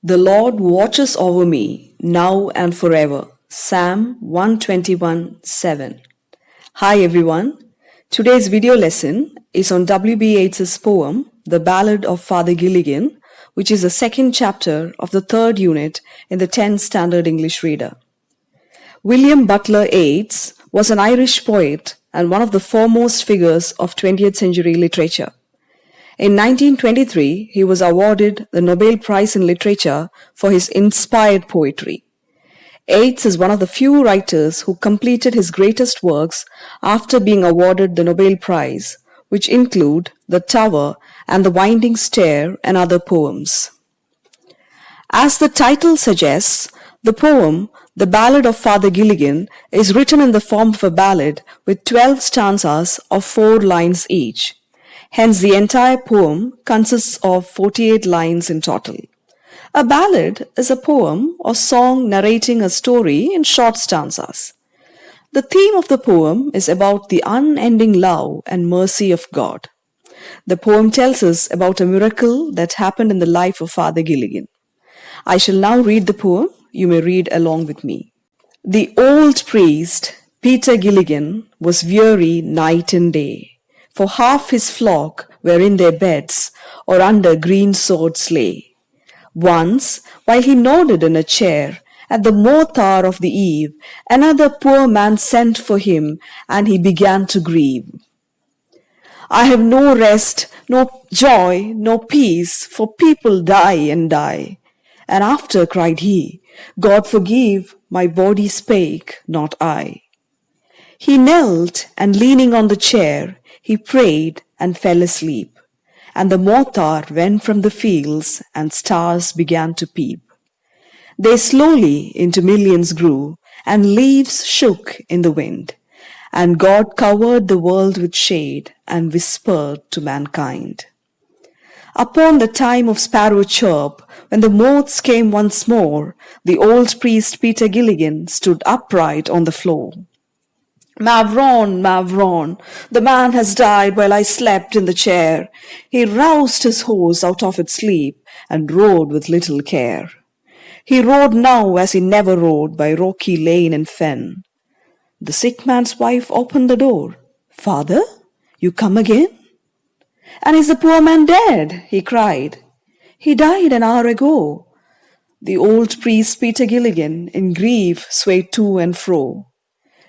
The Lord watches over me now and forever. Psalm 121:7. Hi everyone. Today's video lesson is on W.B. Yeats's poem, The Ballad of Father Gilligan, which is the second chapter of the third unit in the 10th Standard English Reader. William Butler Yeats was an Irish poet and one of the foremost figures of 20th century literature. In 1923, he was awarded the Nobel Prize in Literature for his inspired poetry. Yeats is one of the few writers who completed his greatest works after being awarded the Nobel Prize, which include The Tower and The Winding Stair and other poems. As the title suggests, the poem, The Ballad of Father Gilligan, is written in the form of a ballad with 12 stanzas of 4 lines each. Hence, the entire poem consists of 48 lines in total. A ballad is a poem or song narrating a story in short stanzas. The theme of the poem is about the unending love and mercy of God. The poem tells us about a miracle that happened in the life of Father Gilligan. I shall now read the poem. You may read along with me. The old priest, Peter Gilligan, was weary night and day. For half his flock were in their beds, or under green swords lay. Once, while he nodded in a chair, at the morth hour of the eve, another poor man sent for him, and he began to grieve. I have no rest, no joy, no peace, for people die and die. And after, cried he, God forgive, my body spake, not I. He knelt, and leaning on the chair, he prayed and fell asleep, and the morth hour went from the fields, and stars began to peep. They slowly into millions grew, and leaves shook in the wind, and God covered the world with shade, and whispered to mankind. Upon the time of sparrow chirp, when the moths came once more, the old priest Peter Gilligan stood upright on the floor. Mavron, Mavron, the man has died while I slept in the chair. He roused his horse out of its sleep and rode with little care. He rode now as he never rode by rocky lane and fen. The sick man's wife opened the door. Father, you come again? And is the poor man dead? He cried. He died an hour ago. The old priest Peter Gilligan in grief swayed to and fro.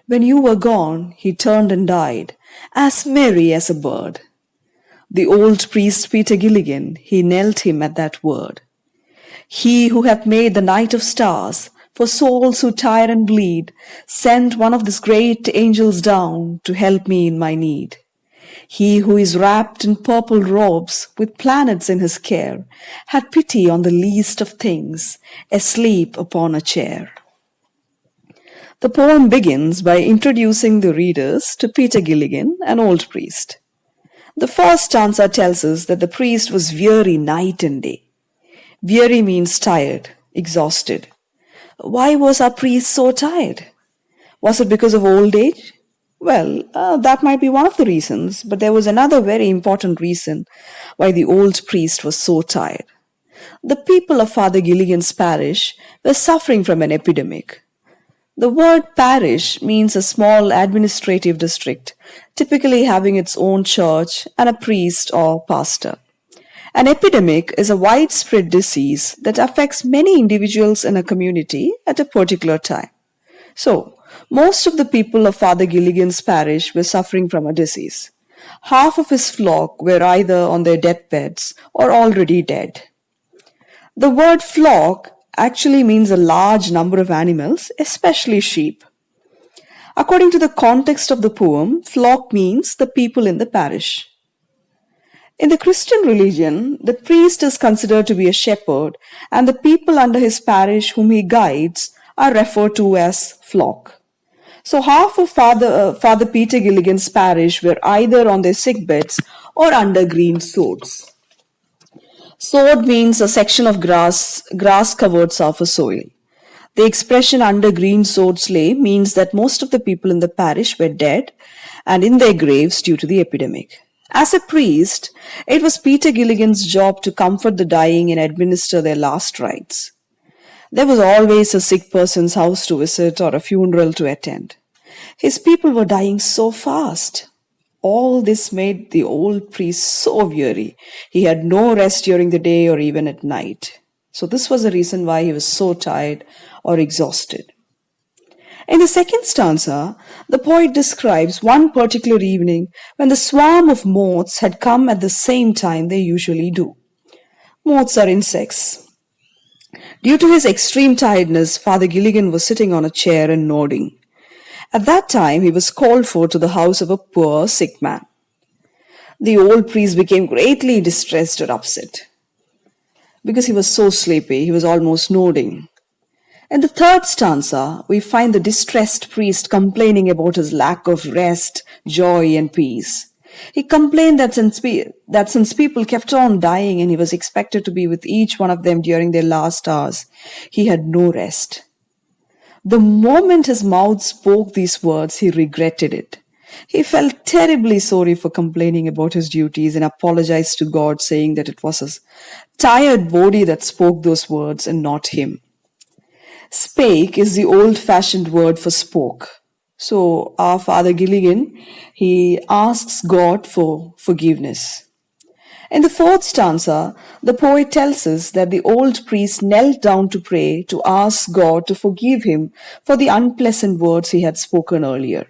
When you were gone, he turned and died, as merry as a bird. The old priest Peter Gilligan, he knelt him at that word. He who hath made the night of stars, for souls who tire and bleed, sent one of his great angels down to help me in my need. He who is wrapped in purple robes, with planets in his care, had pity on the least of things, asleep upon a chair. The poem begins by introducing the readers to Peter Gilligan, an old priest. The first stanza tells us that the priest was weary night and day. Weary means tired, exhausted. Why was our priest so tired? Was it because of old age? Well, that might be one of the reasons, but there was another very important reason why the old priest was so tired. The people of Father Gilligan's parish were suffering from an epidemic. The word parish means a small administrative district, typically having its own church and a priest or pastor. An epidemic is a widespread disease that affects many individuals in a community at a particular time. So, most of the people of Father Gilligan's parish were suffering from a disease. Half of his flock were either on their deathbeds or already dead. The word flock actually means a large number of animals, especially sheep. According to the context of the poem, flock means the people in the parish. In the Christian religion, the priest is considered to be a shepherd, and the people under his parish whom he guides are referred to as flock. So half of Father Peter Gilligan's parish were either on their sick beds or under green swords. Sword means a section of grass-covered surface soil. The expression under green swords lay means that most of the people in the parish were dead and in their graves due to the epidemic. As a priest, it was Peter Gilligan's job to comfort the dying and administer their last rites. There was always a sick person's house to visit or a funeral to attend. His people were dying so fast. All this made the old priest so weary. He had no rest during the day or even at night. So this was the reason why he was so tired or exhausted. In the second stanza, the poet describes one particular evening when the swarm of moths had come at the same time they usually do. Moths are insects. Due to his extreme tiredness, Father Gilligan was sitting on a chair and nodding. At that time, he was called for to the house of a poor sick man. The old priest became greatly distressed or upset. Because he was so sleepy, he was almost nodding. In the third stanza, we find the distressed priest complaining about his lack of rest, joy, and peace. He complained that since people kept on dying and he was expected to be with each one of them during their last hours, he had no rest. The moment his mouth spoke these words, he regretted it. He felt terribly sorry for complaining about his duties and apologized to God, saying that it was his tired body that spoke those words and not him. Spake is the old-fashioned word for spoke. So our Father Gilligan, he asks God for forgiveness. In the fourth stanza, the poet tells us that the old priest knelt down to pray to ask God to forgive him for the unpleasant words he had spoken earlier.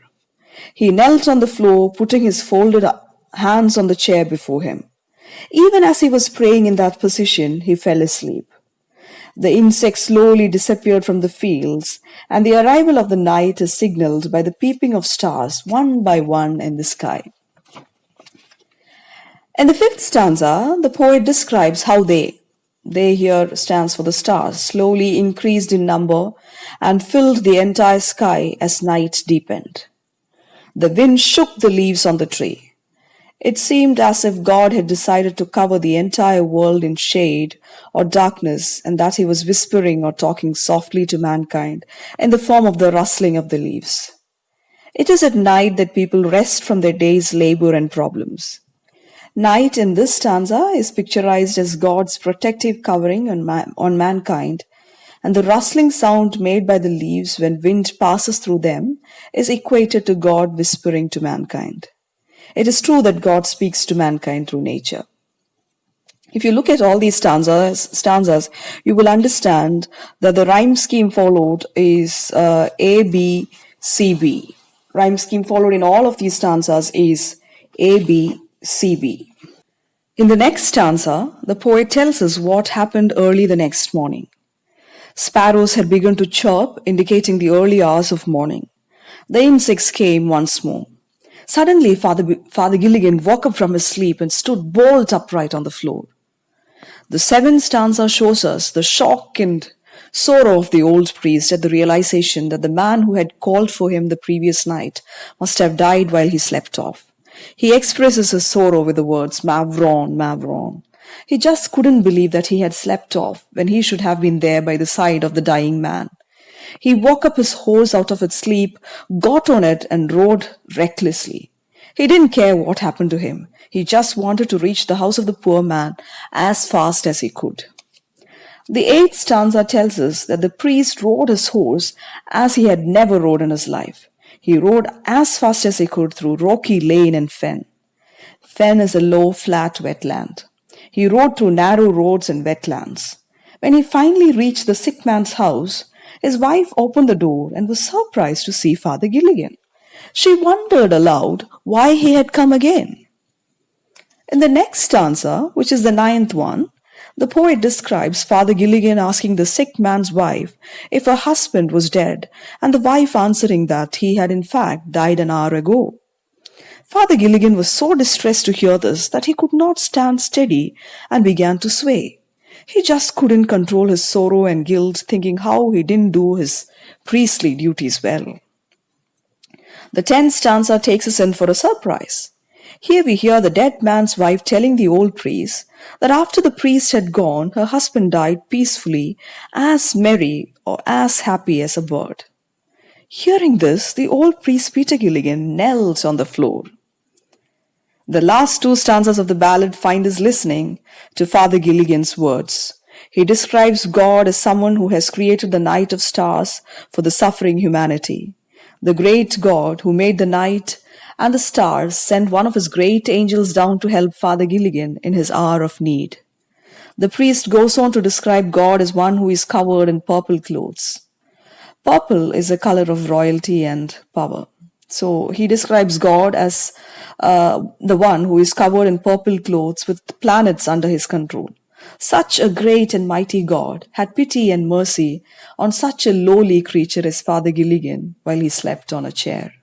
He knelt on the floor, putting his folded hands on the chair before him. Even as he was praying in that position, he fell asleep. The insects slowly disappeared from the fields, and the arrival of the night is signaled by the peeping of stars one by one in the sky. In the fifth stanza, the poet describes how they here stands for the stars, slowly increased in number and filled the entire sky as night deepened. The wind shook the leaves on the tree. It seemed as if God had decided to cover the entire world in shade or darkness, and that he was whispering or talking softly to mankind in the form of the rustling of the leaves. It is at night that people rest from their day's labor and problems. Night in this stanza is picturized as God's protective covering on mankind, and the rustling sound made by the leaves when wind passes through them is equated to God whispering to mankind. It is true that God speaks to mankind through nature. If you look at all these stanzas, you will understand that the rhyme scheme followed is A, B, C, B. Rhyme scheme followed in all of these stanzas is A, B, C, B. In the next stanza, the poet tells us what happened early the next morning. Sparrows had begun to chirp, indicating the early hours of morning. The insects came once more. Suddenly, Father Gilligan woke up from his sleep and stood bolt upright on the floor. The seventh stanza shows us the shock and sorrow of the old priest at the realization that the man who had called for him the previous night must have died while he slept off. He expresses his sorrow with the words, "Mavron, Mavron." He just couldn't believe that he had slept off when he should have been there by the side of the dying man. He woke up his horse out of its sleep, got on it, and rode recklessly. He didn't care what happened to him. He just wanted to reach the house of the poor man as fast as he could. The eighth stanza tells us that the priest rode his horse as he had never rode in his life. He rode as fast as he could through rocky lane and fen. Fen is a low, flat wetland. He rode through narrow roads and wetlands. When he finally reached the sick man's house, his wife opened the door and was surprised to see Father Gilligan. She wondered aloud why he had come again. In the next stanza, which is the ninth one, the poet describes Father Gilligan asking the sick man's wife if her husband was dead, and the wife answering that he had in fact died an hour ago. Father Gilligan was so distressed to hear this that he could not stand steady and began to sway. He just couldn't control his sorrow and guilt, thinking how he didn't do his priestly duties well. The 10th stanza takes us in for a surprise. Here we hear the dead man's wife telling the old priest that after the priest had gone, her husband died peacefully, as merry or as happy as a bird. Hearing this, the old priest Peter Gilligan knelt on the floor. The last two stanzas of the ballad find us listening to Father Gilligan's words. He describes God as someone who has created the night of stars for the suffering humanity. The great God who made the night and the stars sent one of his great angels down to help Father Gilligan in his hour of need. The priest goes on to describe God as one who is covered in purple clothes. Purple is a color of royalty and power. So he describes God as the one who is covered in purple clothes with planets under his control. Such a great and mighty God had pity and mercy on such a lowly creature as Father Gilligan while he slept on a chair.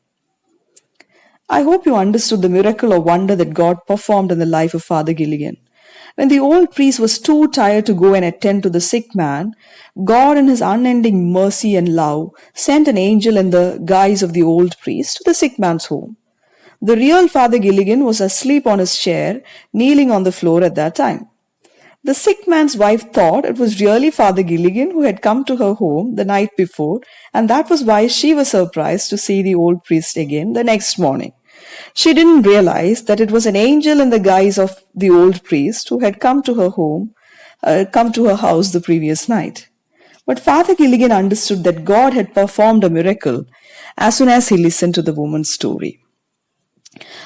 I hope you understood the miracle or wonder that God performed in the life of Father Gilligan. When the old priest was too tired to go and attend to the sick man, God in his unending mercy and love sent an angel in the guise of the old priest to the sick man's home. The real Father Gilligan was asleep on his chair, kneeling on the floor at that time. The sick man's wife thought it was really Father Gilligan who had come to her home the night before, and that was why she was surprised to see the old priest again the next morning. She didn't realize that it was an angel in the guise of the old priest who had come to her house the previous night. But Father Gilligan understood that God had performed a miracle as soon as he listened to the woman's story.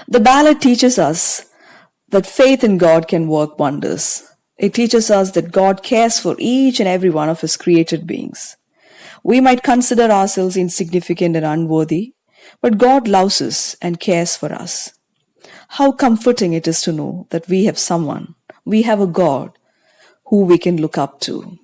The ballad teaches us that faith in God can work wonders. It teaches us that God cares for each and every one of his created beings. We might consider ourselves insignificant and unworthy, but God loves us and cares for us. How comforting it is to know that we have a God who we can look up to.